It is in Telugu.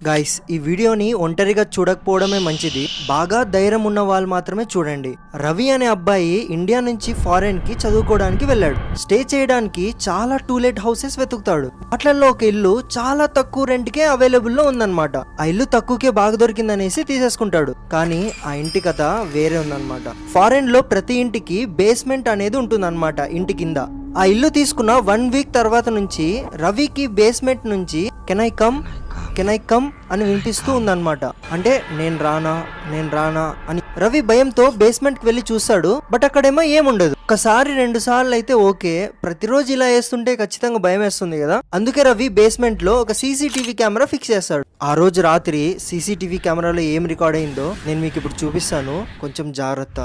గైస్ ఈ వీడియోని ఒంటరిగా చూడకపోవడమే మంచిది. బాగా ధైర్యం ఉన్న వాళ్ళు మాత్రమే చూడండి. రవి అనే అబ్బాయి ఇండియా నుంచి ఫారెన్ కి చదువుకోవడానికి వెళ్ళాడు. స్టే చేయడానికి చాలా టూలెట్ హౌసెస్ వెతుకుతాడు. వాటిల్లో ఒక ఇల్లు చాలా తక్కువ రెంట్ కే అవైలబుల్ లో ఉందన్నమాట. ఆ ఇల్లు తక్కువకే బాగా దొరికిందనేసి తీసేసుకుంటాడు. కానీ ఆ ఇంటి కథ వేరే ఉందన్నమాట. ఫారెన్ లో ప్రతి ఇంటికి బేస్మెంట్ అనేది ఉంటుందన్నమాట ఇంటి కింద. ఆ ఇల్లు తీసుకున్న 1 వీక్ తర్వాత నుంచి రవికి బేస్మెంట్ నుంచి కెన్ ఐ కమ్ అని వినిపిస్తూ ఉందన్నమాట. అంటే నేను రానా అని రవి భయంతో బేస్మెంట్ కి వెళ్ళి చూస్తాడు. బట్ అక్కడేమో ఏముండదు. ఒకసారి 2 సార్లు అయితే ఓకే, ప్రతిరోజు ఇలా వేస్తుంటే ఖచ్చితంగా భయం వేస్తుంది కదా. అందుకే రవి బేస్మెంట్ లో ఒక సీసీటీవీ కెమెరా ఫిక్స్ చేస్తాడు. ఆ రోజు రాత్రి సీసీటీవీ కెమెరాలో ఏం రికార్డ్ అయిందో నేను మీకు ఇప్పుడు చూపిస్తాను, కొంచెం జాగ్రత్త.